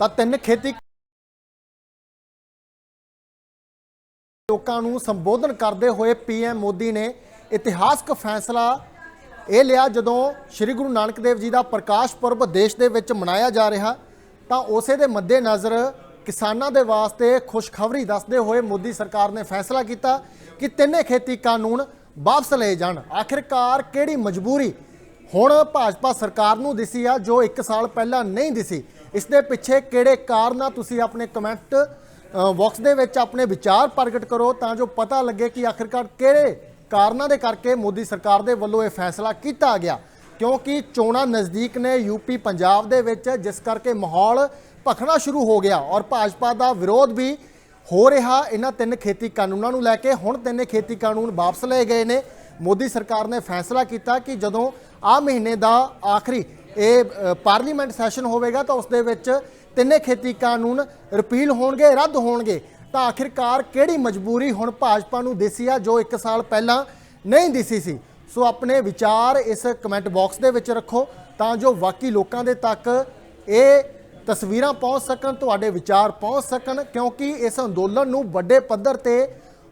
ਤਾਂ ਤਿੰਨ खेती लोगों संबोधन करते हुए PM मोदी ने इतिहासक फैसला ये लिया जदों श्री गुरु नानक देव जी का प्रकाश पुरब देश के विच मनाया जा रहा तो उसे दे मद्देनज़र किसानों के वास्ते खुशखबरी दसते हुए मोदी सरकार ने फैसला किया कि तिन्ने खेती कानून वापस ले जाण। आखिरकार किहड़ी मजबूरी हुण भाजपा सरकार नूं दिसी आ जो एक साल पहला नहीं दिसी। इस दे पिछे किहड़े कारण आ तुसीं अपने कमेंट बॉक्स दे विच अपने विचार प्रगट करो तां जो पता लगे कि आखिरकार किहड़े कारणों के करके मोदी सरकार दे वल्लों यह फैसला किया गया। क्योंकि चोणां नज़दीक ने यूपी पंजाब दे विच जिस करके माहौल भखना शुरू हो गया और भाजपा का विरोध भी हो रहा इन्हां तिन्न खेती कानूनों नूं लैके। हुण तिन्ने खेती कानून वापस ले गए ने। मोदी सरकार ने फैसला किया कि जदों आ महीने का आखिरी ये पार्लीमेंट सैशन होवेगा तो उस दे विच तिन्ने खेती कानून रिपील होणगे, रद्द होणगे। तो आखिरकार किहड़ी मजबूरी हुण भाजपा नूं दिसी आ जो एक साल पहला नहीं दिसी सी। सो अपने विचार इस कमेंट बॉक्स दे विच रखो तां जो बाकी लोकां दे तक ये तस्वीरां पहुँच सकन, तुहाडे विचार पहुँच सकन। क्योंकि इस अंदोलन नूं वड्डे पद्धर ते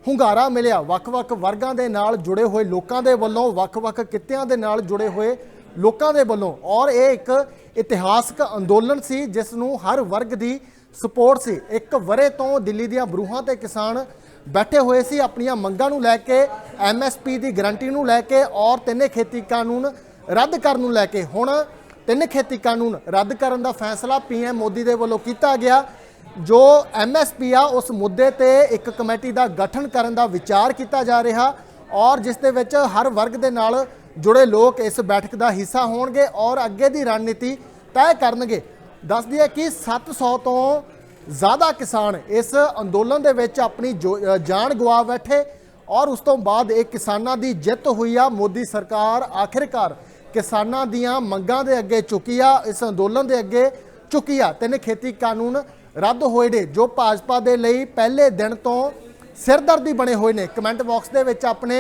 ਹੁੰਗਾਰਾ मिलिया ਵੱਖ-ਵੱਖ वर्गां दे नाल जुड़े हुए लोकां दे वल्लों, ਵੱਖ-ਵੱਖ कित्तियां दे नाल जुड़े हुए लोकां दे वल्लों। और ये एक इतिहासक अंदोलन सी जिस नूं हर वर्ग की सपोर्ट सी। एक वरे तो दिल्ली दीआं बरूहां ते किसान बैठे हुए सी अपनियां मंगां नूं लैके, MSP की गारंटी नूं लैके और तिन्ने खेती कानून रद्द करन नूं लैके। हुण तिन्न खेती कानून रद्द करन दा फैसला PM मोदी दे वल्लों कीता गया। जो MSP आ उस मुद्दे ते एक कमेटी का गठन करन दा विचार किया जा रहा और जिस दे विच हर वर्ग दे नाल जुड़े लोग इस बैठक का हिस्सा होणगे और अगे की रणनीति तय करनगे। दस दिए कि 700 तो ज़्यादा किसान इस अंदोलन दे विच अपनी जान गवा बैठे और उस तो बाद एक किसानां दी जित हुई आ। मोदी सरकार आखिरकार किसानां दियां मंगां दे अगे चुकी आ, इस अंदोलन दे अगे चुकी आ। तिन्न खेती कानून रद्द होए ने जो भाजपा दे लई पहले दिन तो सिरदर्दी बने हुए ने। कमेंट बॉक्स दे विच अपने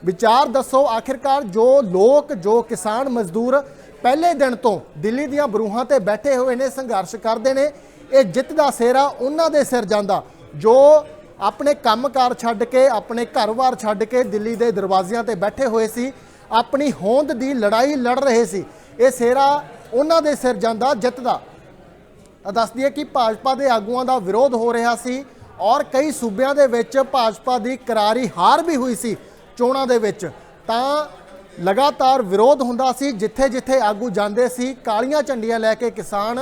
विचार दसो। आखिरकार जो लोग जो किसान मजदूर पहले दिन तो दिल्ली दीआं बरूहां ते बैठे हुए ने, संघर्ष करते हैं, ये जित का सेहरा उन्हां दे सिर जांदा जो अपने कामकार छड्ड के अपने घर-बार छड्ड के दिल्ली के दरवाजियां ते बैठे हुए सी, अपनी होंद की लड़ाई लड़ रहे सी। ये सेहरा उन्हां दे सिर जांदा जित का। दस दिए कि भाजपा के आगुआं का विरोध हो रहा सी और कई सूबों के विच भाजपा की करारी हार भी हुई सी चोणां दे विच। तां लगातार विरोध हुंदा सी, जिथे जिथे आगू जांदे सी कालियां झंडियां लैके किसान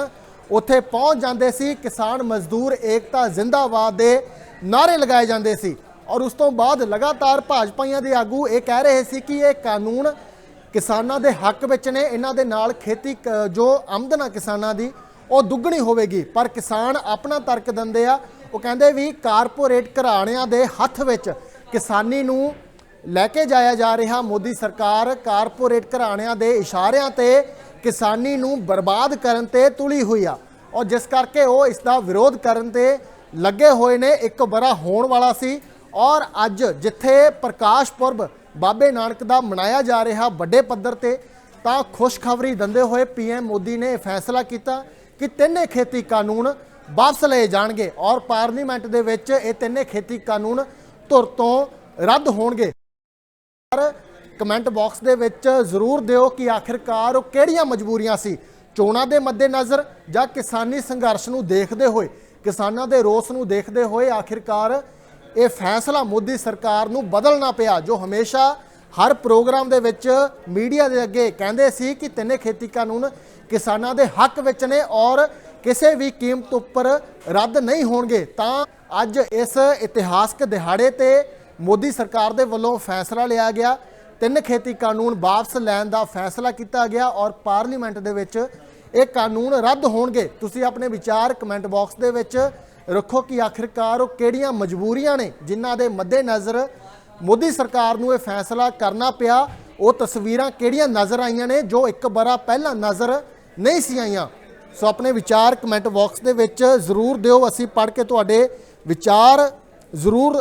उत्थे पहुँच जांदे सी। किसान मजदूर एकता जिंदाबाद दे नारे लगाए जांदे सी और उस तो बाद लगातार भाजपाइयां दे आगू ये कह रहे सी कि ये कानून किसानां दे हक विच ने, इन्हां दे नाल खेती जो आमदन आ किसानां दी ਉਹ ਦੁੱਗਣੀ ਹੋਵੇਗੀ। ਪਰ किसान अपना तर्क ਦਿੰਦੇ ਆ, ਉਹ ਕਹਿੰਦੇ ਵੀ ਕਾਰਪੋਰੇਟ ਘਰਾਣਿਆਂ ਦੇ ਹੱਥ ਵਿੱਚ ਕਿਸਾਨੀ ਨੂੰ ਲੈ ਕੇ ਜਾਇਆ ਜਾ ਰਿਹਾ। ਮੋਦੀ ਸਰਕਾਰ ਕਾਰਪੋਰੇਟ ਘਰਾਣਿਆਂ ਦੇ ਇਸ਼ਾਰਿਆਂ ਤੇ ਕਿਸਾਨੀ ਨੂੰ ਬਰਬਾਦ ਕਰਨ ਤੇ ਤੁਲੀ ਹੋਈ ਆ ਔਰ ਜਿਸ ਕਰਕੇ ਉਹ ਇਸ ਦਾ ਵਿਰੋਧ ਕਰਨ ਤੇ ਲੱਗੇ ਹੋਏ ਨੇ। ਇੱਕ ਬੜਾ ਹੋਣ ਵਾਲਾ ਸੀ ਔਰ ਅੱਜ ਜਿੱਥੇ ਪ੍ਰਕਾਸ਼ ਪੁਰਬ ਬਾਬੇ ਨਾਨਕ ਦਾ ਮਨਾਇਆ ਜਾ ਰਿਹਾ ਵੱਡੇ ਪੱਧਰ ਤੇ ਤਾਂ ਖੁਸ਼ਖਬਰੀ ਦਿੰਦੇ ਹੋਏ PM ਮੋਦੀ ਨੇ ਫੈਸਲਾ ਕੀਤਾ कि तिन्ने खेती कानून वापस ले जाएंगे और पार्लीमेंट दे विच ये तिन्ने खेती कानून धुर तो रद्द होणगे। कमेंट बॉक्स दे विच जरूर दिओ कि आखिरकार वो किहड़ियां मजबूरियां सी चोणां दे मद्देनज़र जां किसानी संघर्ष नूं देखदे होए, किसानां दे रोस नूं देखदे होए आखिरकार ये फैसला मोदी सरकार नूं बदलना पिया। जो हमेशा हर प्रोग्राम दे विच मीडिया दे अगे कहंदे सी कि तिन्ने खेती कानून किसानां दे हक विच ने और किसी भी कीमत उपर रद्द नहीं होणगे। तां अज इस इतिहासक दिहाड़े ते मोदी सरकार दे वल्लों फैसला लिया गया, तिन्न खेती कानून वापस लैण दा फैसला किया गया और पार्लीमेंट दे विच ये कानून रद्द होणगे। तुसीं अपने विचार कमेंट बॉक्स दे विच रखो कि आखिरकार वो किहड़ियां मजबूरियां ने जिन्हां दे मद्देनज़र मोदी सरकार नूं ये फैसला करना पिया। वो तस्वीरां किहड़ियां नज़र आईयां ने जो एक बरा पहला नज़र नहीं सी आईयां। सो अपने विचार कमेंट बॉक्स दे विच जरूर दिओ, असीं पढ़ के तुहाडे विचार जरूर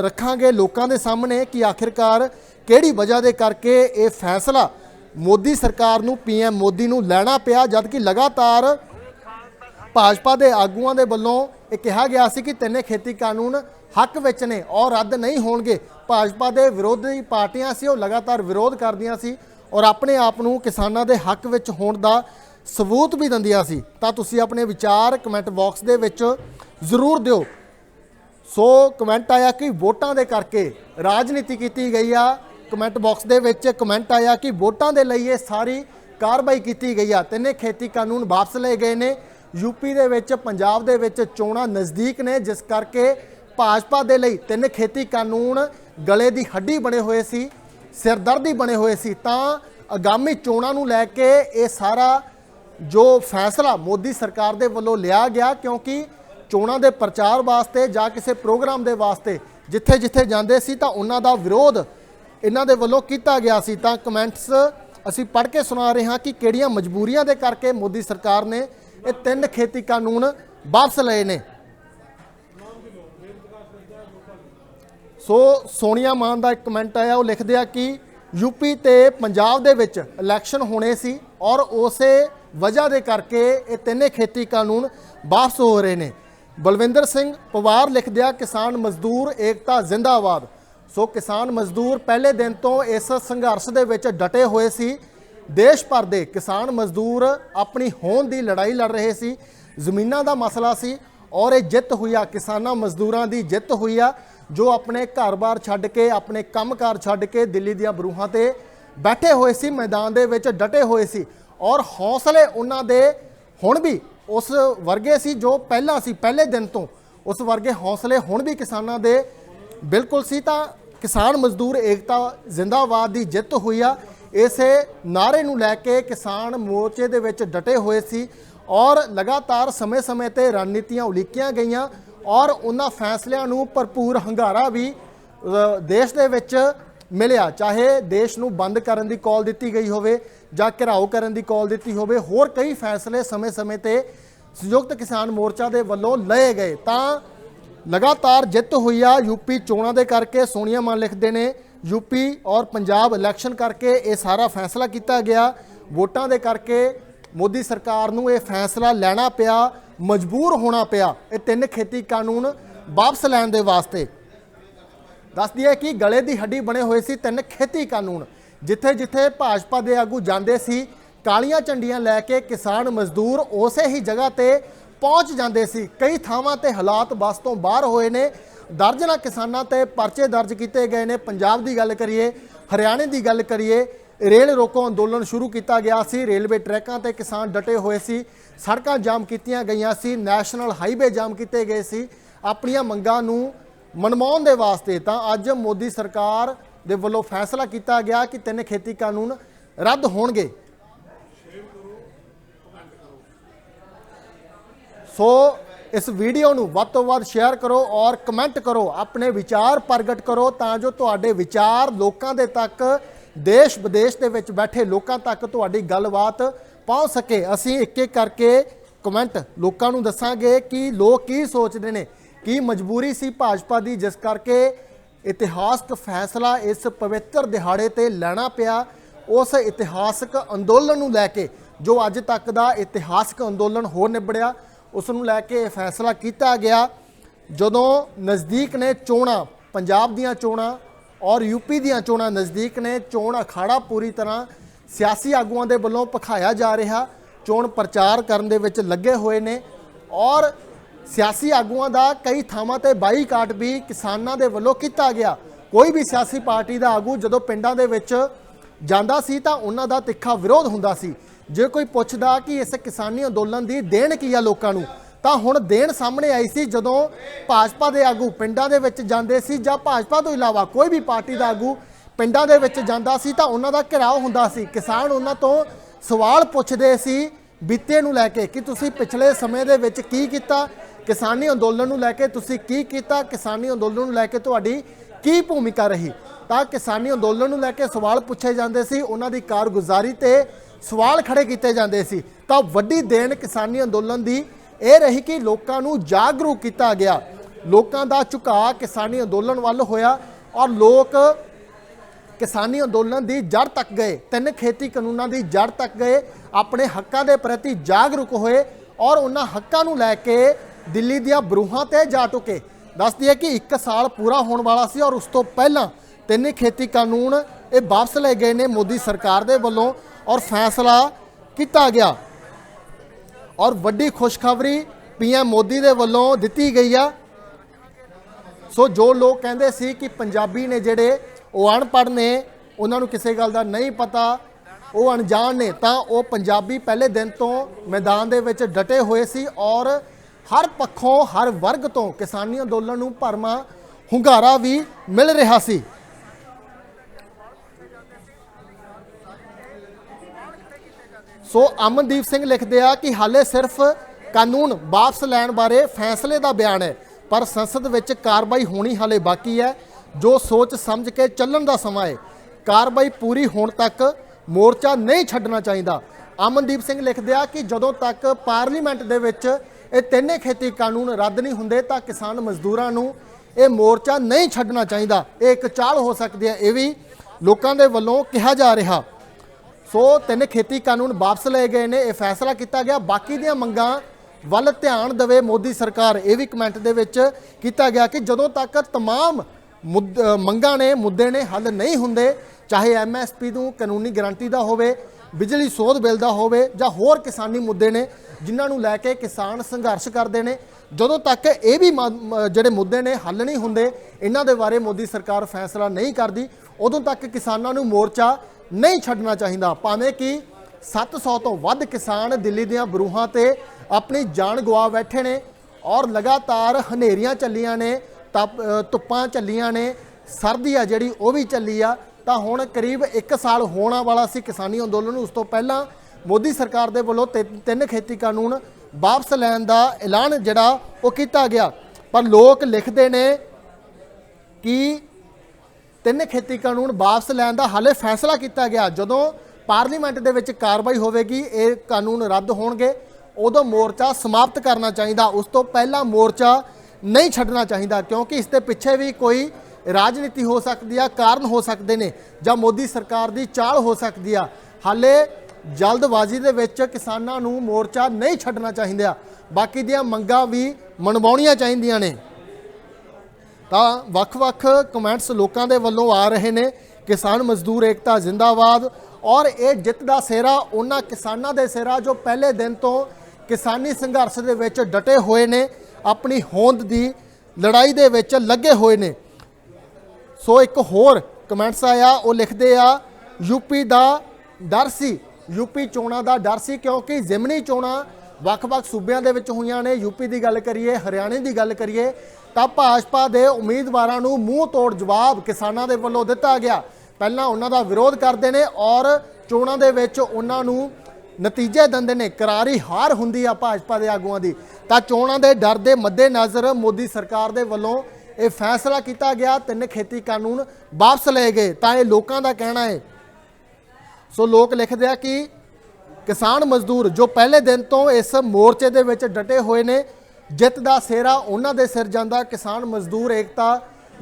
रखांगे लोकां दे सामने कि आखिरकार किहड़ी वजह दे करके ये फैसला मोदी सरकार नूं PM मोदी नूं लैना पिया जबकि लगातार भाजपा के आगूआं दे वल्लों ये कहा गया सी कि तिन्ने खेती कानून हक विच ने और रद्द नहीं होणगे। भाजपा के विरोधी पार्टियां सी वो लगातार विरोध करदियां सी और अपने आप नूं किसानां दे हक विच होण दा सबूत भी दिंदियां सी। तां तुसीं अपने विचार कमेंट बॉक्स दे विच जरूर दिओ। सो कमेंट आया कि वोटां दे करके राजनीति की गई आ। कमेंट बॉक्स दे विच कमेंट आया कि वोटां दे लई ये सारी कार्रवाई की गई आ। तिन्ने खेती कानून वापस ले गए ने। यूपी दे विच पंजाब दे विच चोणां नज़दीक ने, जिस करके भाजपा दे लई तिन्न खेती कानून गले दी हड्डी बने हुए सी, सिरदर्दी बने हुए सी। तां आगामी चोणां नूं लै के ये सारा जो फैसला मोदी सरकार दे वल्लों लिया गया, क्योंकि चोणां दे प्रचार वास्ते जां किसी प्रोग्राम दे वास्ते जिथे जिथे जांदे सी तां उन्हां दा विरोध इन्हां दे वल्लों कीता गया सी। तां कमेंट्स असीं पढ़ के सुना रहे हाँ कि किहड़ियां मजबूरियां दे करके मोदी सरकार ने ये 3 खेती कानून वापस लए ने। सो सोनिया मान का एक कमेंट आया, वो लिखते हैं कि यूपी ते पंजाब दे विच इलैक्शन होने सी और उस वजह दे करके ये 3 खेती कानून वापस हो रहे हैं। बलविंदर सिंह पवार लिखते हैं किसान मजदूर एकता जिंदाबाद। सो किसान मजदूर पहले दिन तो इस संघर्ष दे विच डटे हुए सी। देश भर दे किसान मजदूर अपनी होंद दी लड़ाई लड़ रहे सी। जमीनां दा मसला सी और ये जित हुई आ, किसानां मजदूरां दी जित हुई आ, जो अपने घर बार छड्ड के अपने कामकार छड्ड के दिल्ली दीआं बरूहां ते बैठे हुए सी, मैदान दे विच डटे हुए सी और हौसले उन्हां दे हुण भी उस वर्गे सी जो पहला सी, पहले दिन तो उस वर्गे हौसले हुण भी किसानां दे बिल्कुल सी। तां किसान मजदूर एकता जिंदाबाद की जित हुई आ, इस नारे नूं लैके किसान मोर्चे दे विच डटे हुए सी और लगातार समय समय ते रणनीतियां उलीकियां गईयां और उन्हां फैसलियां नूं भरपूर हंगारा भी देश दे विच मिलिया। चाहे देश नूं बंद करन दी कॉल दित्ती गई होवे जां घिराओ करन दी कॉल दित्ती होवे, होर कई फैसले समय समय ते संयुक्त किसान मोर्चा दे वल्लों लए गए। तां लगातार जित हुई आ यूपी चोणां दे करके। सोनिया मान लिखते हैं यूपी और पंजाब इलैक्शन करके ये सारा फैसला किया गया। वोटां दे करके मोदी सरकार नूं ये फैसला लेना पिया, मजबूर होना पिया ये 3 खेती कानून वापस लैण दे वास्ते। दस दिए कि गले की हड्डी बने हुए सी 3 खेती कानून। जिथे जिथे भाजपा के आगू जाते सी कालियां झंडियां लैके किसान मजदूर उस ही जगह ते पहुँच जाते सी। कई थावां ते हालात बस तो बाहर होए ने। दर्जनां किसानां ते परचे दर्ज किए गए ने। पंजाब की गल करिए, हरियाणे की गल करिए, रेल रोको अंदोलन शुरू किया गया सी। रेलवे ट्रैकां ते किसान डटे हुए सी, सड़कां जाम कीतियां गईयां सी, नैशनल हाईवे जाम किए गए सी अपनियां मंगां नूं मनवाउण दे वास्ते। तां अज मोदी सरकार दे वल्लों फैसला किया गया कि 3 खेती कानून रद्द होणगे। सो इस वीडियो नूं वध तों वध शेयर करो और कमेंट करो, अपने विचार प्रगट करो तां जो तुहाडे विचार लोकां दे तक, देश विदेश दे विच बैठे लोकां तक तुहाडी गलबात पहुंच सके। असीं एक एक करके कमेंट लोकां नूं दस्सांगे कि लोग की सोचदे ने, की मजबूरी सी भाजपा दी जिस करके इतिहासक फैसला इस पवित्र दिहाड़े ते लेना पिया। उस इतिहासक अंदोलन नूं लैके जो अज तक दा इतिहासक अंदोलन हो निबड़िया उस नूं लैके फैसला किया गया। जदों नज़दीक ने चोणां, पंजाब दीआं चोणां और यूपी दीआं चोणां नज़दीक ने, चोण अखाड़ा पूरी तरह सियासी आगूआं दे वल्लों भखाया जा रहा, चोण प्रचार करन दे विच लगे हुए ने और सियासी आगूआं दा कई थावां ते बाईकाट भी किसानां दे वल्लों किया गया। कोई भी सियासी पार्टी दा आगू जदों पिंडां दे विच जांदा सी तां उन्हां दा तिखा विरोध हुंदा सी। जे कोई पुछदा कि इस किसानी अंदोलन की देन की आ लोकां नूं, तां हुण देन सामने आई सी जदों भाजपा दे आगू पिंडां दे विच जांदे सी जां भाजपा तो इलावा कोई भी पार्टी दा आगू पिंडां दे विच जांदा सी तां उन्हां दा घिराव हुंदा सी। किसान उन्हां तो सवाल पुछदे सी बीते नूं लैके कि तुसीं पिछले समय दे विच की कीता, किसानी अंदोलन नूं लैके तुसीं की कीता, किसानी अंदोलन नूं लैके तुहाडी की भूमिका रही। तां किसानी अंदोलन नूं लैके सवाल पुछे जांदे सी, उन्हां दी कारगुजारी ते सवाल खड़े किए जाते सी। तां वड्डी देन किसानी अंदोलन की यह रही कि लोगों को जागरूक किया गया, लोगों का झुकाव किसानी अंदोलन वाल होया और लोग किसानी अंदोलन की जड़ तक गए, 3 खेती कानूनों की जड़ तक गए, अपने हकों के प्रति जागरूक होए और उन्हां हक्कां नूं लैके दिल्ली दीआं बरूहां ते जा टुके। दस दईए कि 1 साल पूरा होने वाला सी और उस तो पहलां 3 खेती कानून ये वापस ले गए ने मोदी सरकार दे वल्लों और फैसला किया गया। और वड्डी खुशखबरी पीएम मोदी दे वल्लों दिती गई आ। सो जो लोग कहते सी कि पंजाबी ने जिहड़े वो अनपढ़ ने, उन्हां नूं किसी गल दा नहीं पता, वो अनजान ने, तां वो पंजाबी पहले दिन तो मैदान दे विच डटे हुए सी और हर पक्षों हर वर्ग तो किसानी अंदोलन नूं भरमां हुंगारा भी मिल रहा सी। सो अमनदीप सिंह लिखते हैं कि हाले सिर्फ कानून वापस लैण बारे फैसले का बयान है, पर संसद विच कार्रवाई होनी हाले बाकी है, जो सोच समझ के चलण का समा है। कार्रवाई पूरी होने तक मोर्चा नहीं छड्डना चाहिए। अमनदीप सिंह लिखते हैं कि जदों तक पार्लीमेंट दे विच ये 3 खेती कानून रद्द नहीं हुंदे तां किसान मजदूरां नूं ये मोर्चा नहीं छड्डना चाहिए। ये एक चाल हो सकती है, ये भी लोकां दे वल्लों कहा जा रहा। सो 3 खेती कानून वापस ले गए ने, यह फैसला किया गया। बाकी दियां मंगां वल ध्यान देवे मोदी सरकार, ये भी कमेंट दे विच किया गया कि जदों तक तमाम मंगां ने मुद्दे ने हल नहीं हुंदे, चाहे MSP नूं कानूनी गारंटी दा होवे, बिजली सोध बिल दा होवे जां होर किसानी मुद्दे ने जिन्हां नूं लैके किसान संघर्ष करते हैं, जदों तक ये भी जिहड़े मुद्दे ने हल नहीं हुंदे, इन्हां दे बारे मोदी सरकार फैसला नहीं करती, उदों तक किसानां नूं मोर्चा नहीं छड्डना चाहिए। भावें कि 700 तो वध किसान दिल्ली दीआं बरूहां ते अपनी जान गवा बैठे ने और लगातार हनेरियां चलियां ने, धुप्पां चलियां ने, सर्दी आ जिहड़ी वो भी चली आ। तां हुण करीब 1 साल होने वाला सी किसानी अंदोलन, उस तो पहलां मोदी सरकार दे वल्लों 3 खेती कानून वापस लैण दा ऐलान जिहड़ा वो किया गया। पर लोग लिखते ने कि 3 खेती कानून वापस लैण दा हाले फैसला किया गया, जदों पार्लीमेंट दे विच कार्रवाई होवेगी, ये कानून रद्द होणगे, उदों मोर्चा समाप्त करना चाहिए। उस तो पहला मोर्चा नहीं छड्डना चाहिए, क्योंकि इसके पिछे भी कोई राजनीति हो सकती है, कारण हो सकते हैं, जां मोदी सरकार की चाल हो सकती है। हाले जल्दबाजी दे विच किसानां नूं मोर्चा नहीं छड्डना चाहिए, बाकी दियां मंगां भी मनवाउणीਆਂ ਚਾਹੀਦੀਆਂ ने। ਤਾਂ ਵੱਖ-ਵੱਖ कमेंट्स लोगों के वल्लों आ रहे हैं। किसान मजदूर एकता जिंदाबाद, और ये जित का सेहरा उन्हां किसानां दे सिरा जो पहले दिन तो किसानी संघर्ष दे विच डटे हुए ने, अपनी होंद की लड़ाई दे विच लगे हुए ने। सो एक होर कमेंट्स आया, वो लिखते आ यूपी का डर सी, यूपी चोणां का डर सी, क्योंकि जिमनी चोणां ਵੱਖ-ਵੱਖ सूबियां दे विच होईयां ने। यूपी की गल करिए, हरियाणे की गल करिए, तो भाजपा के उम्मीदवारों को मूँह तोड़ जवाब किसानों के वल्लों दिता गया। पहला उन्हों का विरोध करते हैं और चोणों के विच उन्हां नूं नतीजे दिंदे ने, करारी हार हुंदी आ भाजपा के आगूआं दी। तां चोणां दे डर दे मद्देनज़र मोदी सरकार के वल्लों ये फैसला किया गया, 3 खेती कानून वापस ले गए। तां ये लोगों का कहना है। सो लोग लिखते हैं कि किसान मजदूर जो पहले दिन तो इस मोर्चे दे विच डटे हुए ने, जित का सेहरा उन्हां दे सिर जांदा। किसान मजदूर एकता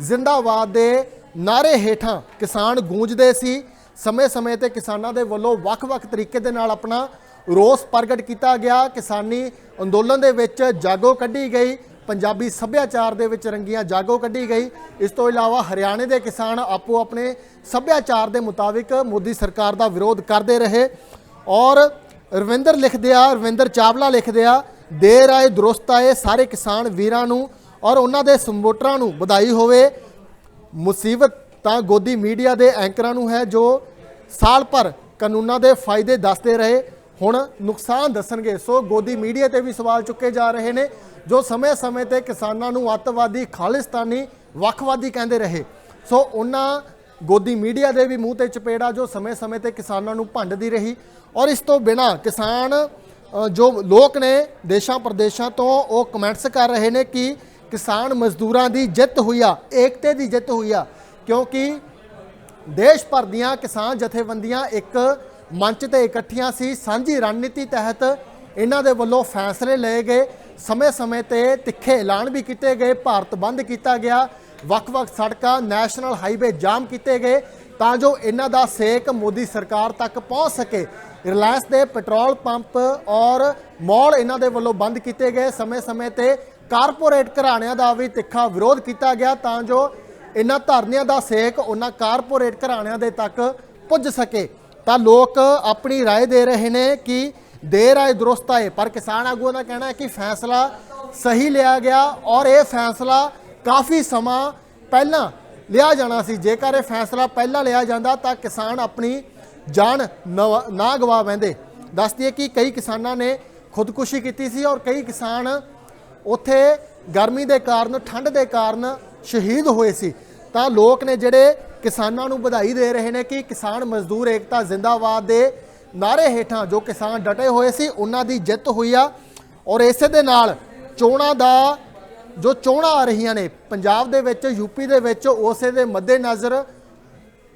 जिंदाबाद दे नारे हेठां किसान गूंजदे सी। समय समय ते किसानां दे वल्लों वख-वख तरीके दे नाल अपना रोस प्रगट किया गया। किसानी अंदोलन दे विच जागो कढ़ी गई, पंजाबी सभ्याचार दे विच रंगियां जागो कढ़ी गई। इस तो इलावा हरियाणे के किसान आपो अपने सभ्याचार के मुताबिक मोदी सरकार का विरोध करते रहे। और रविंदर लिखते आ, रविंदर चावला लिखते आ, देर आए दुरुस्त आए, सारे किसान वीरां नूं और उन्होंने सपोर्टरां नूं बधाई होवे। मुसीबत तां गोदी मीडिया के एंकरां नूं है, जो साल भर कानूनां दे फायदे दसते रहे, हुण नुकसान दसणगे। सो गोदी मीडिया ते भी सवाल चुके जा रहे हैं, जो समय समय ते किसानां नूं अतवादी, खालिस्तानी, वखवादी कहते रहे। सो उन्हां गोदी मीडिया के भी मूँह ते चपेड़ा जो समय समय ते किसानां नूं भंडदी रही। और इस तो बिना किसान जो लोग ने देशों प्रदेशों तो वो कमेंट्स कर रहे हैं कि किसान मजदूरों की जित हुई आ, एकते की जित हुई आ, क्योंकि देश भर दियां किसान जथेबंदियां एक मंच ते इकट्ठियां सी। सांझी रणनीति तहत इन्हां दे वल्लों फैसले लए गए, समय समय ते तिखे ऐलान भी किए गए, भारत बंद किया गया, वख-वख सड़कां नैशनल हाईवे जाम किए गए तां जो इन्हां दा सेक मोदी सरकार तक पहुँच सके। ਰਿਲਾਇੰਸ ਦੇ ਪੈਟਰੋਲ ਪੰਪ ਔਰ ਮੌਲ ਇਹਨਾਂ ਦੇ ਵੱਲੋਂ ਬੰਦ ਕੀਤੇ ਗਏ। ਸਮੇਂ-ਸਮੇਂ ਤੇ ਕਾਰਪੋਰੇਟ ਘਰਾਣਿਆਂ ਦਾ ਵੀ ਤਿੱਖਾ ਵਿਰੋਧ ਕੀਤਾ ਗਿਆ ਤਾਂ ਜੋ ਇਹਨਾਂ ਧਰਨਿਆਂ ਦਾ ਸੇਕ ਉਹਨਾਂ ਕਾਰਪੋਰੇਟ ਘਰਾਣਿਆਂ ਦੇ ਤੱਕ ਪੁੱਜ ਸਕੇ। ਤਾਂ ਲੋਕ ਆਪਣੀ ਰਾਏ ਦੇ ਰਹੇ ਨੇ ਕਿ ਦੇਰ ਆਏ ਦੁਰਸਤ ਆਏ, ਪਰ ਕਿਸਾਨ ਆਗੂਆਂ ਦਾ ਕਹਿਣਾ ਹੈ ਕਿ ਫੈਸਲਾ ਸਹੀ ਲਿਆ ਗਿਆ ਔਰ ਇਹ ਫੈਸਲਾ ਕਾਫੀ ਸਮਾਂ ਪਹਿਲਾਂ ਲਿਆ ਜਾਣਾ ਸੀ। ਜੇਕਰ ਇਹ ਫੈਸਲਾ ਪਹਿਲਾਂ ਲਿਆ ਜਾਂਦਾ ਤਾਂ ਕਿਸਾਨ ਆਪਣੀ ਜਾਨ ਨਾ ਗਵਾ ਬੈਂਦੇ। ਦੱਸ ਦਈਏ ਕਿ ਕਈ ਕਿਸਾਨਾਂ ਨੇ ਖੁਦਕੁਸ਼ੀ ਕੀਤੀ ਸੀ ਔਰ ਕਈ ਕਿਸਾਨ ਉੱਥੇ ਗਰਮੀ ਦੇ ਕਾਰਨ, ਠੰਡ ਦੇ ਕਾਰਨ ਸ਼ਹੀਦ ਹੋਏ ਸੀ। ਤਾਂ ਲੋਕ ਨੇ ਜਿਹੜੇ ਕਿਸਾਨਾਂ ਨੂੰ ਵਧਾਈ ਦੇ ਰਹੇ ਨੇ ਕਿ ਕਿਸਾਨ ਮਜ਼ਦੂਰ ਏਕਤਾ ਜ਼ਿੰਦਾਬਾਦ ਦੇ ਨਾਰੇ ਹੇਠਾਂ ਜੋ ਕਿਸਾਨ ਡਟੇ ਹੋਏ ਸੀ ਉਹਨਾਂ ਦੀ ਜਿੱਤ ਹੋਈ ਆ। ਔਰ ਇਸੇ ਦੇ ਨਾਲ ਚੋਣਾਂ ਦਾ ਜੋ ਚੋਣਾਂ ਆ ਰਹੀਆਂ ਨੇ ਪੰਜਾਬ ਦੇ ਵਿੱਚ, ਯੂਪੀ ਦੇ ਵਿੱਚ, ਉਸੇ ਦੇ ਮੱਦੇਨਜ਼ਰ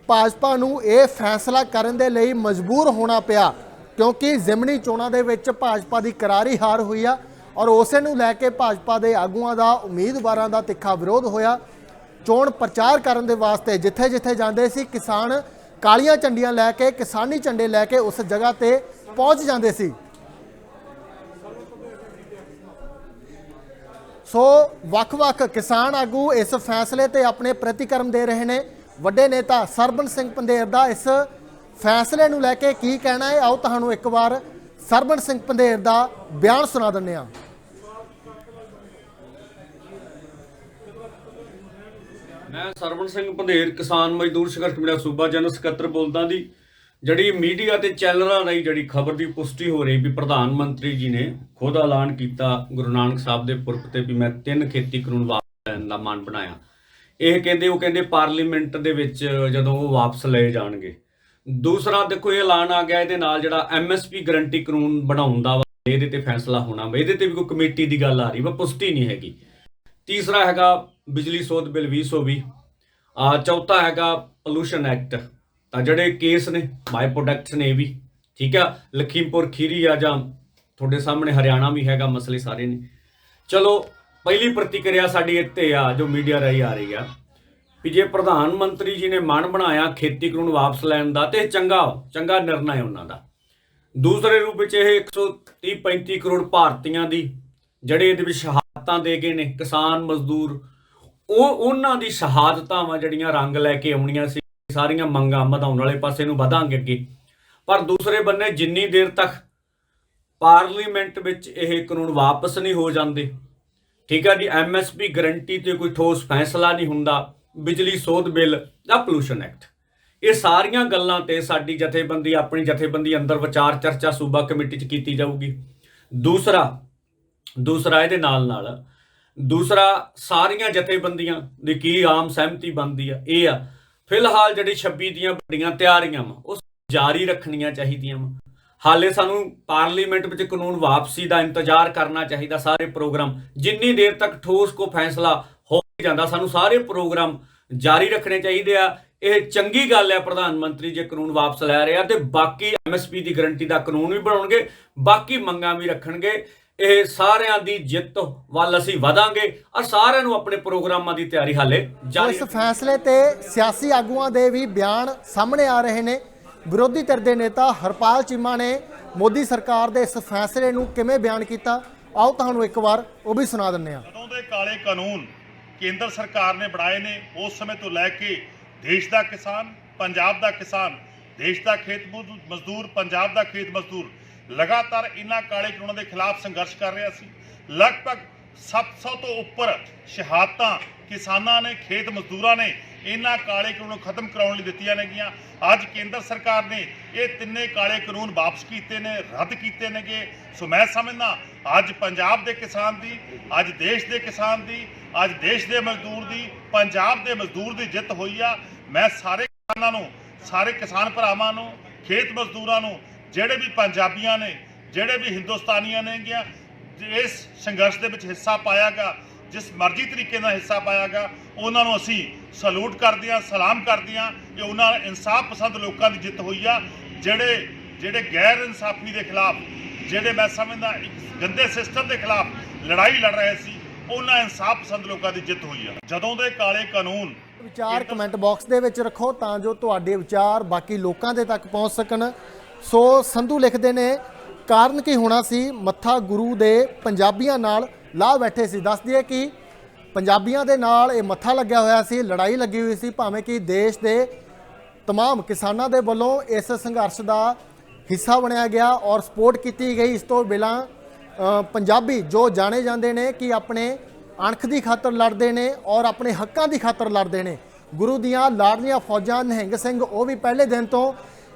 ਭਾਜਪਾ ਨੂੰ ਇਹ ਫੈਸਲਾ ਕਰਨ ਦੇ ਲਈ ਮਜਬੂਰ ਹੋਣਾ ਪਿਆ ਕਿਉਂਕਿ ਜ਼ਿਮਨੀ ਚੋਣਾਂ ਦੇ ਵਿੱਚ ਭਾਜਪਾ ਦੀ ਕਰਾਰੀ ਹਾਰ ਹੋਈ ਆ ਔਰ ਉਸੇ ਨੂੰ ਲੈ ਕੇ ਭਾਜਪਾ ਦੇ ਆਗੂਆਂ ਦਾ, ਉਮੀਦਵਾਰਾਂ ਦਾ ਤਿੱਖਾ ਵਿਰੋਧ ਹੋਇਆ। ਚੋਣ ਪ੍ਰਚਾਰ ਕਰਨ ਦੇ ਵਾਸਤੇ ਜਿੱਥੇ-ਜਿੱਥੇ ਜਾਂਦੇ ਸੀ ਕਿਸਾਨ ਕਾਲੀਆਂ ਝੰਡੀਆਂ ਲੈ ਕੇ, ਕਿਸਾਨੀ ਝੰਡੇ ਲੈ ਕੇ ਉਸ ਜਗ੍ਹਾ ਤੇ ਪਹੁੰਚ ਜਾਂਦੇ ਸੀ। ਸੋ ਵੱਖ-ਵੱਖ ਕਿਸਾਨ ਆਗੂ ਇਸ ਫੈਸਲੇ ਤੇ ਆਪਣੇ ਪ੍ਰਤੀਕਰਮ ਦੇ ਰਹੇ ਨੇ। ਵੱਡੇ ਨੇਤਾ ਸਰਬਨ ਸਿੰਘ ਪੰਧੇਰ ਦਾ ਇਸ ਫੈਸਲੇ ਨੂੰ ਲੈ ਕੇ ਕੀ ਕਹਿਣਾ ਹੈ, ਆਓ ਤੁਹਾਨੂੰ ਇੱਕ ਵਾਰ ਸਰਬਨ ਸਿੰਘ ਪੰਧੇਰ ਦਾ ਬਿਆਨ ਸੁਣਾ ਦਿੰਦੇ ਹਾਂ। मैं सरवण सिंह पंधेर किसान मजदूर संघर्ष कमेटी सूबा जनरल ਸਕੱਤਰ बोलदा दी ਜਿਹੜੀ ਮੀਡੀਆ ਤੇ ਚੈਨਲਾਂ ਰਾਹੀਂ ਜਿਹੜੀ ਖਬਰ ਦੀ ਪੁਸ਼ਟੀ ਹੋ ਰਹੀ ਵੀ ਪ੍ਰਧਾਨ ਮੰਤਰੀ ਜੀ ਨੇ ਖੁਦ ਐਲਾਨ ਕੀਤਾ ਗੁਰੂ ਨਾਨਕ ਸਾਹਿਬ ਦੇ ਪੁਰਬ ਤੇ ਵੀ ਮੈਂ 3 ਖੇਤੀ ਕਾਨੂੰਨ ਵਾਪਸ ਲੈਣ ਦਾ ਮਨ ਬਣਾਇਆ। ਇਹ ਕਹਿੰਦੇ ਪਾਰਲੀਮੈਂਟ ਦੇ ਵਿੱਚ ਜਦੋਂ ਉਹ ਵਾਪਸ ਲਏ ਜਾਣਗੇ। ਦੂਸਰਾ ਦੇਖੋ ਇਹ ਐਲਾਨ ਆ ਗਿਆ ਇਹਦੇ ਨਾਲ ਜਿਹੜਾ ਐਮਐਸਪੀ ਗਰੰਟੀ ਕਾਨੂੰਨ ਬਣਾਉਣ ਦਾ ਇਹਦੇ ਤੇ ਫੈਸਲਾ ਹੋਣਾ ਵਾ, ਇਹਦੇ ਤੇ ਵੀ ਕੋਈ ਕਮੇਟੀ ਦੀ ਗੱਲ ਆ ਰਹੀ ਵਾ, ਪੁਸ਼ਟੀ ਨਹੀਂ ਹੈਗੀ। ਤੀਸਰਾ ਹੈਗਾ ਬਿਜਲੀ ਸੋਧ ਬਿੱਲ 2020। ਚੌਥਾ ਹੈਗਾ ਪੋਲੂਸ਼ਨ ਐਕਟ। ਤਾਂ ਜਿਹੜੇ ਕੇਸ ਨੇ ਬਾਈ ਪ੍ਰੋਡਕਟਸ ਨੇ ਇਹ ਵੀ ਠੀਕ ਆ, ਲਖੀਮਪੁਰ ਖੀਰੀ ਆ ਜਾਂ ਤੁਹਾਡੇ ਸਾਹਮਣੇ ਹਰਿਆਣਾ ਵੀ ਹੈਗਾ, ਮਸਲੇ ਸਾਰੇ ਨੇ। ਚਲੋ ਪਹਿਲੀ ਪ੍ਰਤੀਕਿਰਿਆ ਸਾਡੀ ਇੱਥੇ ਆ ਜੋ ਮੀਡੀਆ ਰਾਹੀਂ ਆ ਰਹੀ ਆ ਵੀ ਜੇ ਪ੍ਰਧਾਨ ਮੰਤਰੀ ਜੀ ਨੇ ਮਨ ਬਣਾਇਆ ਖੇਤੀ ਕਾਨੂੰਨ ਵਾਪਸ ਲੈਣ ਦਾ ਤੇ ਚੰਗਾ ਨਿਰਣਾ ਹੈ ਉਹਨਾਂ ਦਾ। ਦੂਸਰੇ ਰੂਪ ਵਿੱਚ ਇਹ 130-35 ਕਰੋੜ ਭਾਰਤੀਆਂ ਦੀ ਜਿਹੜੇ ਇਹਦੇ ਵਿੱਚ ਸ਼ਹਾਦਤਾਂ ਦੇ ਗਏ ਨੇ ਕਿਸਾਨ ਮਜ਼ਦੂਰ, ਉਹਨਾਂ ਦੀ ਸ਼ਹਾਦਤਾਂ ਵਾ ਜਿਹੜੀਆਂ ਰੰਗ ਲੈ ਕੇ ਆਉਣੀਆਂ ਸੀ। ਸਾਰੀਆਂ ਮੰਗਾਂ ਵਧਾਉਣ ਵਾਲੇ ਪਾਸੇ ਨੂੰ ਵਧਾਂਗੇ ਅੱਗੇ। ਪਰ ਦੂਸਰੇ ਬੰਨੇ ਜਿੰਨੀ ਦੇਰ ਤੱਕ ਪਾਰਲੀਮੈਂਟ ਵਿੱਚ ਇਹ ਕਾਨੂੰਨ ਵਾਪਸ ਨਹੀਂ ਹੋ ਜਾਂਦੇ, ਠੀਕ ਆ ਜੀ, ਐਮਐਸਪੀ ਗਰੰਟੀ ਤੇ ਕੋਈ ਠੋਸ ਫੈਸਲਾ ਨਹੀਂ ਹੁੰਦਾ, ਬਿਜਲੀ ਸੋਧ ਬਿੱਲ ਜਾਂ ਪੋਲੂਸ਼ਨ ਐਕਟ, ਇਹ ਸਾਰੀਆਂ ਗੱਲਾਂ ਤੇ ਸਾਡੀ ਜਥੇਬੰਦੀ ਆਪਣੀ ਜਥੇਬੰਦੀ ਅੰਦਰ ਵਿਚਾਰ ਚਰਚਾ ਸੂਬਾ ਕਮੇਟੀ 'ਚ ਕੀਤੀ ਜਾਊਗੀ। ਦੂਸਰਾ ਇਹਦੇ ਨਾਲ ਦੂਸਰਾ ਸਾਰੀਆਂ ਜਥੇਬੰਦੀਆਂ ਦੀ ਕੀ ਆਮ ਸਹਿਮਤੀ ਬਣਦੀ ਆ ਇਹ ਆ ਫਿਲਹਾਲ ਜਿਹੜੀ 26 ਦੀਆਂ ਵੱਡੀਆਂ ਤਿਆਰੀਆਂ ਵਾ ਉਹ ਜਾਰੀ ਰੱਖਣੀਆਂ ਚਾਹੀਦੀਆਂ ਵਾ। ਹਾਲੇ ਸਾਨੂੰ ਪਾਰਲੀਮੈਂਟ ਵਿੱਚ ਕਾਨੂੰਨ ਵਾਪਸੀ ਦਾ ਇੰਤਜ਼ਾਰ ਕਰਨਾ ਚਾਹੀਦਾ। ਸਾਰੇ ਪ੍ਰੋਗਰਾਮ ਜਿੰਨੀ ਦੇਰ ਤੱਕ ਠੋਸ ਕੋ ਫੈਸਲਾ ਹੋ ਜਾਂਦਾ ਸਾਨੂੰ ਸਾਰੇ ਪ੍ਰੋਗਰਾਮ ਜਾਰੀ ਰੱਖਣੇ ਚਾਹੀਦੇ ਆ। ਇਹ ਚੰਗੀ ਗੱਲ ਹੈ ਪ੍ਰਧਾਨ ਮੰਤਰੀ ਜੇ ਕਾਨੂੰਨ ਵਾਪਸ ਲੈ ਰਹੇ ਆ ਤੇ ਬਾਕੀ ਐਮਐਸਪੀ ਦੀ ਗਰੰਟੀ ਦਾ ਕਾਨੂੰਨ ਵੀ ਬਣਾਉਣਗੇ, ਬਾਕੀ ਮੰਗਾਂ ਵੀ ਰੱਖਣਗੇ। ਇਹ ਸਾਰਿਆਂ ਦੀ ਜਿੱਤ ਵੱਲ ਅਸੀਂ ਵਧਾਂਗੇ ਔਰ ਸਾਰਿਆਂ ਨੂੰ ਆਪਣੇ ਪ੍ਰੋਗਰਾਮਾਂ ਦੀ ਤਿਆਰੀ ਹਾਲੇ ਜਾਰੀ। ਇਸ ਫੈਸਲੇ ਤੇ ਸਿਆਸੀ ਆਗੂਆਂ ਦੇ ਵੀ ਬਿਆਨ ਸਾਹਮਣੇ ਆ ਰਹੇ ਨੇ। ਵਿਰੋਧੀ ਧਿਰ ਦੇ ਨੇਤਾ ਹਰਪਾਲ ਚੀਮਾ ਨੇ ਮੋਦੀ ਸਰਕਾਰ ਦੇ ਇਸ ਫੈਸਲੇ ਨੂੰ ਕਿਵੇਂ ਬਿਆਨ ਕੀਤਾ, ਆਓ ਤੁਹਾਨੂੰ ਇੱਕ ਵਾਰ ਉਹ ਵੀ ਸੁਣਾ ਦਿੰਦੇ ਹਾਂ। ਜਦੋਂ ਦੇ ਕਾਲੇ ਕਾਨੂੰਨ ਕੇਂਦਰ ਸਰਕਾਰ ਨੇ ਬਣਾਏ ਨੇ ਉਸ ਸਮੇਂ ਤੋਂ ਲੈ ਕੇ ਦੇਸ਼ ਦਾ ਕਿਸਾਨ, ਪੰਜਾਬ ਦਾ ਕਿਸਾਨ, ਦੇਸ਼ ਦਾ ਖੇਤ ਮਜ਼ਦੂਰ, ਪੰਜਾਬ ਦਾ ਖੇਤ ਮਜ਼ਦੂਰ ਲਗਾਤਾਰ ਇਹਨਾਂ ਕਾਲੇ ਕਾਨੂੰਨਾਂ ਦੇ ਖਿਲਾਫ ਸੰਘਰਸ਼ ਕਰ ਰਿਹਾ ਸੀ। ਲਗਭਗ 700 ਤੋਂ ਉੱਪਰ ਸ਼ਹਾਦਤਾਂ ਕਿਸਾਨਾਂ ਨੇ, ਖੇਤ ਮਜ਼ਦੂਰਾਂ ਨੇ ਇਹਨਾਂ ਕਾਲੇ ਕਾਨੂੰਨ ਨੂੰ ਖਤਮ ਕਰਾਉਣ ਲਈ ਦਿੱਤੀਆਂ ਨੇਗੀਆਂ। ਅੱਜ ਕੇਂਦਰ ਸਰਕਾਰ ਨੇ ਇਹ ਤਿੰਨੇ ਕਾਲੇ ਕਾਨੂੰਨ ਵਾਪਸ ਕੀਤੇ ਨੇ, ਰੱਦ ਕੀਤੇ ਨੇਗੇ। ਸੋ ਮੈਂ ਸਮਝਦਾ ਅੱਜ ਪੰਜਾਬ ਦੇ ਕਿਸਾਨ ਦੀ, ਅੱਜ ਦੇਸ਼ ਦੇ ਕਿਸਾਨ ਦੀ, ਅੱਜ ਦੇਸ਼ ਦੇ ਮਜ਼ਦੂਰ ਦੀ, ਪੰਜਾਬ ਦੇ ਮਜ਼ਦੂਰ ਦੀ ਜਿੱਤ ਹੋਈ ਆ। ਮੈਂ ਸਾਰੇ ਕਿਸਾਨਾਂ ਨੂੰ, ਸਾਰੇ ਕਿਸਾਨ ਭਰਾਵਾਂ ਨੂੰ, ਖੇਤ ਮਜ਼ਦੂਰਾਂ ਨੂੰ, ਜਿਹੜੇ ਵੀ ਪੰਜਾਬੀਆਂ ਨੇ, ਜਿਹੜੇ ਵੀ ਹਿੰਦੁਸਤਾਨੀਆਂ ਨੇ ਗਿਆ ਇਸ ਸੰਘਰਸ਼ ਦੇ ਵਿੱਚ ਹਿੱਸਾ ਪਾਇਆਗਾ, ਜਿਸ ਮਰਜ਼ੀ ਤਰੀਕੇ ਨਾਲ ਹਿੱਸਾ ਪਾਇਆਗਾ, ਉਹਨਾਂ ਨੂੰ ਅਸੀਂ ਸਲੂਟ ਕਰਦੇ ਹਾਂ, ਸਲਾਮ ਕਰਦੇ ਹਾਂ। ਇਹ ਉਹਨਾਂ ਇਨਸਾਫ ਪਸੰਦ ਲੋਕਾਂ ਦੀ ਜਿੱਤ ਹੋਈ ਆ। ਜਿਹੜੇ ਗੈਰ ਇਨਸਾਫੀ ਦੇ ਖਿਲਾਫ, ਜਿਹੜੇ ਮੈਂ ਸਮਝਦਾ ਇੱਕ ਗੰਦੇ ਸਿਸਟਮ ਦੇ ਖਿਲਾਫ ਲੜਾਈ ਲੜ ਰਹੇ ਸੀ, ਉਹਨਾਂ ਇਨਸਾਫ ਪਸੰਦ ਲੋਕਾਂ ਦੀ ਜਿੱਤ ਹੋਈ ਆ। ਜਦੋਂ ਦੇ ਕਾਲੇ ਕਾਨੂੰਨ ਵਿਚਾਰ ਕਮੈਂਟ ਬਾਕਸ ਦੇ ਵਿੱਚ ਰੱਖੋ ਤਾਂ ਜੋ ਤੁਹਾਡੇ ਵਿਚਾਰ ਬਾਕੀ ਲੋਕਾਂ ਦੇ ਤੱਕ ਪਹੁੰਚ ਸਕਣ। ਸੋ ਸੰਧੂ ਲਿਖਦੇ ਨੇ ਕਾਰਨ ਕੀ ਹੋਣਾ ਸੀ, ਮੱਥਾ ਗੁਰੂ ਦੇ ਪੰਜਾਬੀਆਂ ਨਾਲ ਲਾ ਬੈਠੇ ਸੀ। ਦੱਸ ਦਈਏ ਕਿ ਪੰਜਾਬੀਆਂ ਦੇ ਨਾਲ ਇਹ ਮੱਥਾ ਲੱਗਿਆ ਹੋਇਆ ਸੀ, ਲੜਾਈ ਲੱਗੀ ਹੋਈ ਸੀ, ਭਾਵੇਂ ਕਿ ਦੇਸ਼ ਦੇ तमाम किसानों के वालों इस संघर्ष का हिस्सा बनया गया और सपोर्ट की गई। इस तो बिना पंजाबी जो जाने जाते हैं कि अपने अणख की खातर लड़ते हैं और अपने हकों की खातर लड़ते हैं। गुरु दियाँ लाडलियाँ फौजां निहंग सिंह वो भी पहले दिन तो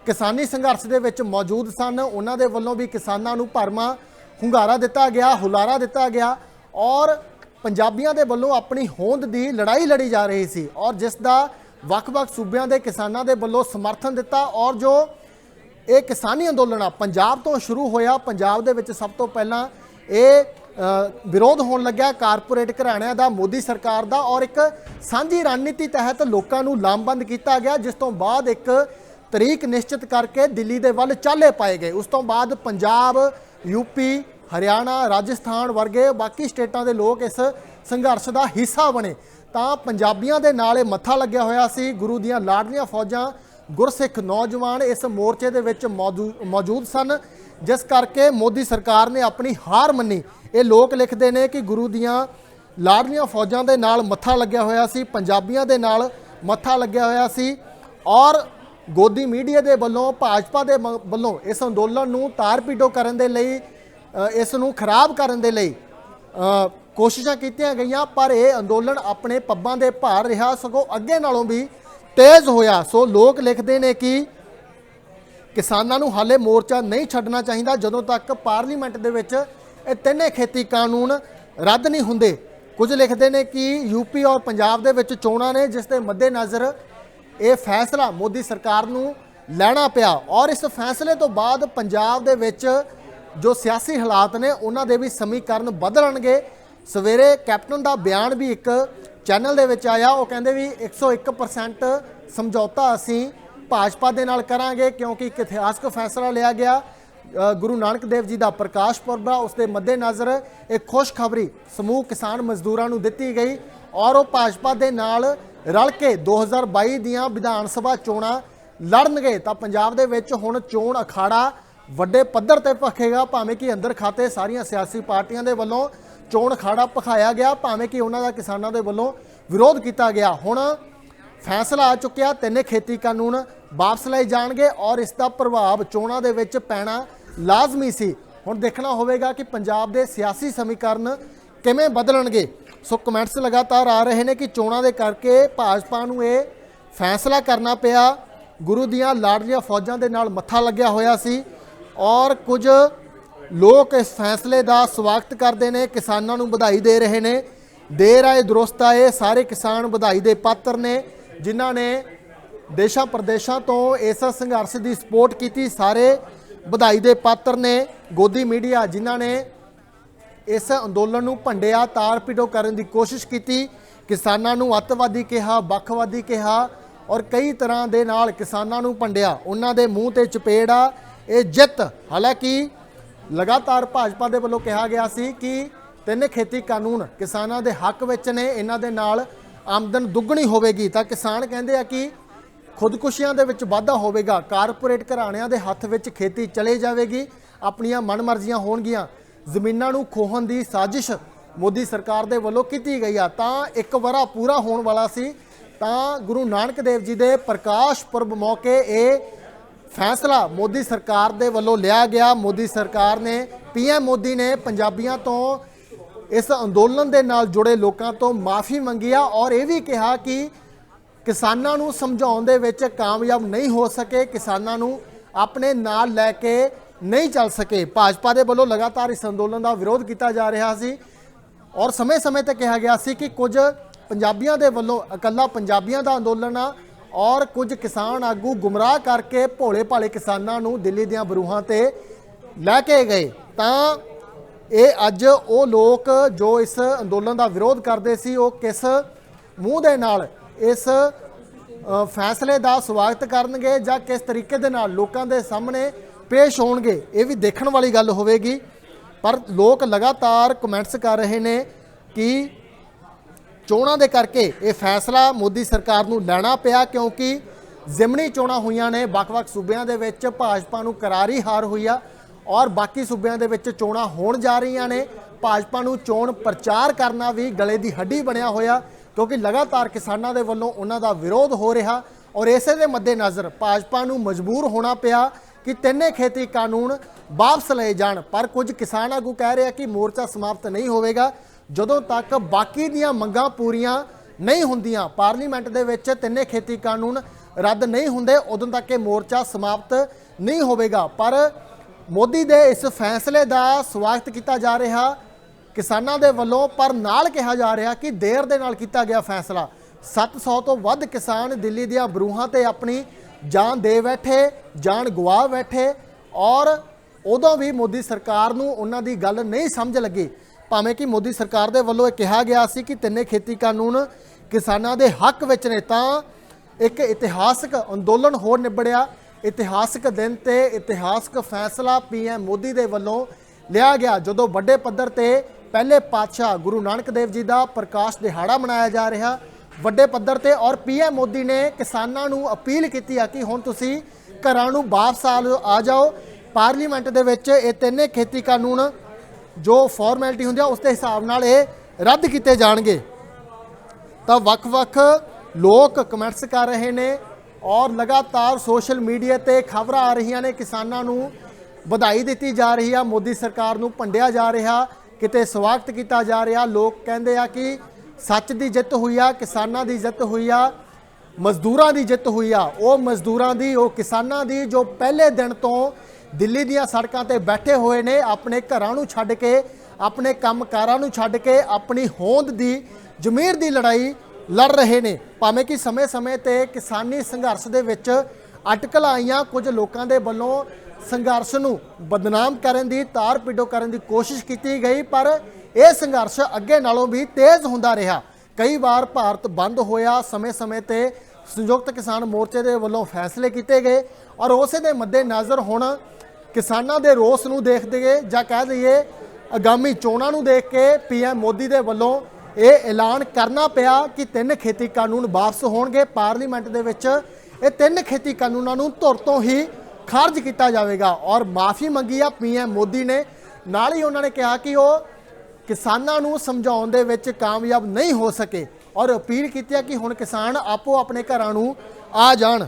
किसानी संघर्ष के विच मौजूद सन। उन्होंने वालों भी किसानों को भरवां हुंगारा दिता गया, हुलारा दिता गया और पंजाबियों के वालों अपनी होंद की लड़ाई लड़ी जा रही सी और जिसका ਵੱਖ-ਵੱਖ सूबियां के किसानों के वालों समर्थन दिता। और जो ये किसानी अंदोलन आ पंजाब तो शुरू होया, पंजाब दे विच सब तो पहला ये विरोध होने लग्या कारपोरेट घराणिਆਂ ਦਾ, मोदी सरकार का और एक सांझी रणनीति तहत लोगों को लामबंद किया गया, जिस तो बाद एक तरीक निश्चित करके दिल्ली के वल चाले पाए गए। उस तो बाद पंजाब, यूपी, हरियाणा, राजस्थान वर्गे बाकी स्टेटां के लोग इस संघर्ष का हिस्सा बने। ਤਾਂ ਪੰਜਾਬੀਆਂ ਦੇ ਨਾਲ ਇਹ ਮੱਥਾ ਲੱਗਿਆ ਹੋਇਆ ਸੀ। ਗੁਰੂ ਦੀਆਂ ਲਾਡਲੀਆਂ ਫੌਜਾਂ, ਗੁਰਸਿੱਖ ਨੌਜਵਾਨ ਇਸ ਮੋਰਚੇ ਦੇ ਵਿੱਚ ਮੌਜੂਦ ਸਨ, ਜਿਸ ਕਰਕੇ ਮੋਦੀ ਸਰਕਾਰ ਨੇ ਆਪਣੀ ਹਾਰ ਮੰਨੀ। ਇਹ ਲੋਕ ਲਿਖਦੇ ਨੇ ਕਿ ਗੁਰੂ ਦੀਆਂ ਲਾਡਲੀਆਂ ਫੌਜਾਂ ਦੇ ਨਾਲ ਮੱਥਾ ਲੱਗਿਆ ਹੋਇਆ ਸੀ, ਪੰਜਾਬੀਆਂ ਦੇ ਨਾਲ ਮੱਥਾ ਲੱਗਿਆ ਹੋਇਆ ਸੀ ਔਰ ਗੋਦੀ ਮੀਡੀਆ ਦੇ ਵੱਲੋਂ, ਭਾਜਪਾ ਦੇ ਵੱਲੋਂ ਇਸ ਅੰਦੋਲਨ ਨੂੰ ਤਾਰ-ਪੀਟੋ ਕਰਨ ਦੇ ਲਈ, ਇਸ ਨੂੰ ਖਰਾਬ ਕਰਨ ਦੇ ਲਈ कोशिशां कीतियां गईयां, पर यह अंदोलन अपने पब्बां दे भार रहा, सगों अगे नालों भी तेज़ होया। सो लोग लिखते हैं कि किसानों नूं हाले मोर्चा नहीं छड्डना चाहिए जदों तक पार्लीमेंट दे विच ये तिन्ने खेती कानून रद्द नहीं हुंदे। कुछ लिखते हैं कि यूपी और पंजाब दे विच चोणां ने, जिस दे मद्देनज़र ये फैसला मोदी सरकार नूं लैना पिया और इस फैसले तो बाद पंजाब दे विच जो सियासी हालात ने उन्हां दे भी समीकरण बदलणगे। सवेरे कैप्टन का बयान भी एक चैनल दे विच आया, वो कहंदे भी 101% समझौता असीं भाजपा दे नाल करांगे क्योंकि एक इतिहासक फैसला लिया गया। गुरु नानक देव जी का प्रकाश पुरब आ, उस दे मद्देनज़र एक खुशखबरी समूह किसान मजदूरां नूं दित्ती गई और वो भाजपा दे नाल रल के 2022 दीआं विधान सभा चोणां लड़नगे। तां पंजाब दे विच हुण चोण अखाड़ा वड्डे पੱਧਰ ते भखेगा, भावें कि अंदर खाते सारियां सियासी पार्टियां दे वल्लों चोण अखाड़ा भखाया गया, भावें कि उन्हों का किसानों के वालों विरोध किया गया। हुण फैसला आ चुकिया, तिन्ने खेती कानून वापस लाए जाएंगे और इसका प्रभाव चोणों के विच पैना लाजमी सी। हुण देखना होगा कि पंजाब के सियासी समीकरण किवें बदलणगे। सो कमेंट्स लगातार आ रहे हैं कि चोणों के करके भाजपा नूं ये फैसला करना पिया। गुरु दियां लाडलियां फौजां दे नाल मत्था लग्या होया सी और कुछ लोग इस फैसले का स्वागत करते हैं, किसानों को बधाई दे रहे हैं। देर आए दुरुस्त आए, सारे किसान बधाई के पात्र ने जिन्हों ने देशों प्रदेशों तो इस संघर्ष की सपोर्ट की, सारे बधाई के पात्र ने। गोदी मीडिया जिन्हों ने इस अंदोलन को भंडिया, तार-पीटो करने की कोशिश की, किसानों को अतवादी कहा, बखवादी कहा और कई तरह के नाल किसानों को भंडिया। उन्हों के मूँह ते चपेड़ आ ये जित। हालांकि लगातार भाजपा के वालों कहा गया सी कि तिन्ने खेती कानून किसानों के हक विच ने, इन्हां दे नाल आमदन दुगनी होवेगी। तां किसान कहते हैं कि खुदकुशियां दे विच वाधा होवेगा, कारपोरेट घराणिਆਂ ਦੇ हत्थ विच खेती चली जाएगी, अपनियां मनमर्जियां होणगियां। ਜ਼ਮੀਨਾਂ ਨੂੰ ਖੋਹਣ ਦੀ साजिश मोदी सरकार के वालों की गई आ। तां एक वरा पूरा होने वाला सी, तां गुरु नानक देव जी के प्रकाश पुरब मौके ये फैसला मोदी सरकार दे वालों लिया गया। मोदी सरकार ने, PM मोदी ने पंजाबियों तो इस अंदोलन के नाल जुड़े लोगों तो माफ़ी मंगी आ और ये भी कहा कि किसानों को समझाउण दे विच कामयाब नहीं हो सके, किसानों को अपने नाल लैके नहीं चल सके। भाजपा के वालों लगातार इस अंदोलन का विरोध किया जा रहा सी और समय समय पर कहा गया सी कि कुछ पंजाबियों के वालों इकल्ला पंजाबियों का अंदोलन आ और कुछ किसान आगू गुमराह करके भोले भाले किसानों को दिल्ली दियां बरूहां ते लैके गए। तां ये अज वो लोग जो इस अंदोलन का विरोध करते सी, वो किस मूँह दे नाल इस फैसले का स्वागत करनगे जां किस तरीके दे नाल लोकां दे सामने पेश होणगे, ये भी देखण वाली गल होवेगी। पर लोग लगातार कमेंट्स कर रहे हैं कि चोणां दे करके ये फैसला मोदी सरकार नूं लैना पिया क्योंकि ਜ਼ਿਮਨੀ ਚੋਣਾਂ ਹੋਈਆਂ ਨੇ, ਵੱਖ-ਵੱਖ ਸੂਬਿਆਂ ਦੇ ਵਿੱਚ ਭਾਜਪਾ ਨੂੰ ਕਰਾਰੀ ਹਾਰ ਹੋਈ ਆ ਔਰ ਬਾਕੀ ਸੂਬਿਆਂ ਦੇ ਵਿੱਚ ਚੋਣਾਂ ਹੋਣ ਜਾ ਰਹੀਆਂ ਨੇ। ਭਾਜਪਾ ਨੂੰ ਚੋਣ ਪ੍ਰਚਾਰ ਕਰਨਾ ਵੀ ਗਲੇ ਦੀ ਹੱਡੀ ਬਣਿਆ ਹੋਇਆ, ਕਿਉਂਕਿ ਲਗਾਤਾਰ ਕਿਸਾਨਾਂ ਦੇ ਵੱਲੋਂ ਉਹਨਾਂ ਦਾ ਵਿਰੋਧ ਹੋ ਰਿਹਾ ਔਰ ਇਸੇ ਦੇ ਮੱਦੇਨਜ਼ਰ ਭਾਜਪਾ ਨੂੰ ਮਜਬੂਰ ਹੋਣਾ ਪਿਆ ਕਿ ਤਿੰਨੇ ਖੇਤੀ ਕਾਨੂੰਨ ਵਾਪਸ ਲਏ ਜਾਣ। ਪਰ ਕੁਝ ਕਿਸਾਨ ਆਗੂ ਕਹਿ ਰਹੇ ਆ ਕਿ ਮੋਰਚਾ ਸਮਾਪਤ ਨਹੀਂ ਹੋਵੇਗਾ ਜਦੋਂ ਤੱਕ ਬਾਕੀ ਦੀਆਂ ਮੰਗਾਂ ਪੂਰੀਆਂ ਨਹੀਂ ਹੁੰਦੀਆਂ, ਪਾਰਲੀਮੈਂਟ ਦੇ ਵਿੱਚ ਤਿੰਨੇ ਖੇਤੀ ਕਾਨੂੰਨ ਰੱਦ ਨਹੀਂ ਹੁੰਦੇ, ਉਦੋਂ ਤੱਕ ਇਹ ਮੋਰਚਾ ਸਮਾਪਤ ਨਹੀਂ ਹੋਵੇਗਾ। ਪਰ ਮੋਦੀ ਦੇ ਇਸ ਫੈਸਲੇ ਦਾ ਸਵਾਗਤ ਕੀਤਾ ਜਾ ਰਿਹਾ ਕਿਸਾਨਾਂ ਦੇ ਵੱਲੋਂ, ਪਰ ਨਾਲ ਕਿਹਾ ਜਾ ਰਿਹਾ ਕਿ ਦੇਰ ਦੇ ਨਾਲ ਕੀਤਾ ਗਿਆ ਫੈਸਲਾ। 700 ਤੋਂ ਵੱਧ ਕਿਸਾਨ ਦਿੱਲੀ ਦੀਆਂ ਬਰੂਹਾਂ ਤੇ ਆਪਣੀ ਜਾਨ ਦੇ ਬੈਠੇ, ਜਾਨ ਗਵਾ ਬੈਠੇ ਔਰ ਉਦੋਂ ਵੀ ਮੋਦੀ ਸਰਕਾਰ ਨੂੰ ਉਹਨਾਂ ਦੀ ਗੱਲ ਨਹੀਂ ਸਮਝ ਲੱਗੀ। ਭਾਵੇਂ ਕਿ ਮੋਦੀ ਸਰਕਾਰ ਦੇ ਵੱਲੋਂ ਇਹ ਕਿਹਾ ਗਿਆ ਸੀ ਕਿ ਤਿੰਨੇ ਖੇਤੀ ਕਾਨੂੰਨ ਕਿਸਾਨਾਂ ਦੇ ਹੱਕ ਵਿੱਚ ਨੇ, ਤਾਂ ਇੱਕ ਇਤਿਹਾਸਕ ਅੰਦੋਲਨ ਹੋਰ ਨਿਬੜਿਆ। ਇਤਿਹਾਸਕ ਦਿਨ ਤੇ ਇਤਿਹਾਸਕ ਫੈਸਲਾ ਪੀਐਮ ਮੋਦੀ ਦੇ ਵੱਲੋਂ ਲਿਆ ਗਿਆ ਜਦੋਂ ਵੱਡੇ ਪੱਧਰ ਤੇ ਪਹਿਲੇ ਪਾਤਸ਼ਾਹ ਗੁਰੂ ਨਾਨਕ ਦੇਵ ਜੀ ਦਾ ਪ੍ਰਕਾਸ਼ ਦਿਹਾੜਾ ਮਨਾਇਆ ਜਾ ਰਿਹਾ ਵੱਡੇ ਪੱਧਰ ਤੇ। ਔਰ ਪੀਐਮ ਮੋਦੀ ਨੇ ਕਿਸਾਨਾਂ ਨੂੰ ਅਪੀਲ ਕੀਤੀ ਆ ਕਿ ਹੁਣ ਤੁਸੀਂ ਘਰਾਂ ਨੂੰ ਵਾਪਸ ਆ ਜਾਓ। ਪਾਰਲੀਮੈਂਟ ਦੇ ਵਿੱਚ ਇਹ ਤਿੰਨੇ ਖੇਤੀ ਕਾਨੂੰਨ ਜੋ ਫਾਰਮੈਲਿਟੀ ਹੁੰਦੀ ਆ ਉਸ ਦੇ ਹਿਸਾਬ ਨਾਲ ਇਹ ਰੱਦ ਕੀਤੇ ਜਾਣਗੇ। ਤਾਂ ਵੱਖ-ਵੱਖ ਲੋਕ ਕਮੈਂਟਸ ਕਰ ਰਹੇ ਨੇ ਔਰ ਲਗਾਤਾਰ ਸੋਸ਼ਲ ਮੀਡੀਆ ਤੇ ਖਬਰਾਂ ਆ ਰਹੀਆਂ ਨੇ, ਕਿਸਾਨਾਂ ਨੂੰ ਵਧਾਈ ਦਿੱਤੀ ਜਾ ਰਹੀ ਆ, ਮੋਦੀ ਸਰਕਾਰ ਨੂੰ ਭੰਡਿਆ ਜਾ ਰਿਹਾ, ਕਿਤੇ ਸਵਾਗਤ ਕੀਤਾ ਜਾ ਰਿਹਾ। ਲੋਕ ਕਹਿੰਦੇ ਆ ਕਿ ਸੱਚ ਦੀ ਜਿੱਤ ਹੋਈ ਆ, ਕਿਸਾਨਾਂ ਦੀ ਜਿੱਤ ਹੋਈ ਆ, ਮਜ਼ਦੂਰਾਂ ਦੀ ਜਿੱਤ ਹੋਈ ਆ। ਉਹ ਮਜ਼ਦੂਰਾਂ ਦੀ, ਉਹ ਕਿਸਾਨਾਂ ਦੀ ਜੋ ਪਹਿਲੇ ਦਿਨ ਤੋਂ ਦਿੱਲੀ ਦੀਆਂ ਸੜਕਾਂ ਤੇ ਬੈਠੇ ਹੋਏ ਨੇ, ਆਪਣੇ ਘਰਾਂ ਨੂੰ ਛੱਡ ਕੇ, ਆਪਣੇ ਕੰਮਕਾਰਾਂ ਨੂੰ ਛੱਡ ਕੇ ਆਪਣੀ ਹੋਂਦ ਦੀ, ਜ਼ਮੀਰ ਦੀ ਲੜਾਈ ਲੜ ਰਹੇ ਨੇ। ਭਾਵੇਂ ਕਿ ਸਮੇਂ-ਸਮੇਂ ਤੇ ਕਿਸਾਨੀ ਸੰਘਰਸ਼ ਦੇ ਵਿੱਚ ਅਟਕਲਾਂ ਆਈਆਂ, ਕੁਝ ਲੋਕਾਂ ਦੇ ਵੱਲੋਂ ਸੰਘਰਸ਼ ਨੂੰ ਬਦਨਾਮ ਕਰਨ ਦੀ, ਤਾਰ ਪਿੱਡੋ ਕਰਨ ਦੀ ਕੋਸ਼ਿਸ਼ ਕੀਤੀ ਗਈ, ਪਰ ਇਹ ਸੰਘਰਸ਼ ਅੱਗੇ ਨਾਲੋਂ ਵੀ ਤੇਜ਼ ਹੁੰਦਾ ਰਿਹਾ। ਕਈ ਵਾਰ ਭਾਰਤ ਬੰਦ ਹੋਇਆ, ਸਮੇਂ-ਸਮੇਂ ਤੇ ਸੰਯੁਕਤ ਕਿਸਾਨ ਮੋਰਚੇ ਦੇ ਵੱਲੋਂ ਫੈਸਲੇ ਕੀਤੇ ਗਏ ਔਰ ਉਸੇ ਦੇ ਮੱਦੇਨਜ਼ਰ ਹੁਣ ਕਿਸਾਨਾਂ ਦੇ ਰੋਸ ਨੂੰ ਦੇਖਦੇ ਗਏ ਜਾਂ ਕਹਿ ਦਈਏ ਆਗਾਮੀ ਚੋਣਾਂ ਨੂੰ ਦੇਖ ਕੇ ਪੀਐਮ ਮੋਦੀ ਦੇ ਵੱਲੋਂ ਇਹ ਐਲਾਨ ਕਰਨਾ ਪਿਆ ਕਿ ਤਿੰਨ ਖੇਤੀ ਕਾਨੂੰਨ ਵਾਪਸ ਹੋਣਗੇ। ਪਾਰਲੀਮੈਂਟ ਦੇ ਵਿੱਚ ਇਹ ਤਿੰਨ ਖੇਤੀ ਕਾਨੂੰਨਾਂ ਨੂੰ ਧੁਰ ਤੋਂ ਹੀ ਖਾਰਜ ਕੀਤਾ ਜਾਵੇਗਾ ਔਰ ਮਾਫੀ ਮੰਗੀ ਆ ਪੀਐਮ ਮੋਦੀ ਨੇ। ਨਾਲ ਹੀ ਉਹਨਾਂ ਨੇ ਕਿਹਾ ਕਿ ਉਹ ਕਿਸਾਨਾਂ ਨੂੰ ਸਮਝਾਉਣ ਦੇ ਵਿੱਚ ਕਾਮਯਾਬ ਨਹੀਂ ਹੋ ਸਕੇ ਔਰ ਅਪੀਲ ਕੀਤੀ ਹੈ ਕਿ ਹੁਣ ਕਿਸਾਨ ਆਪੋ ਆਪਣੇ ਘਰਾਂ ਨੂੰ ਆ ਜਾਣ।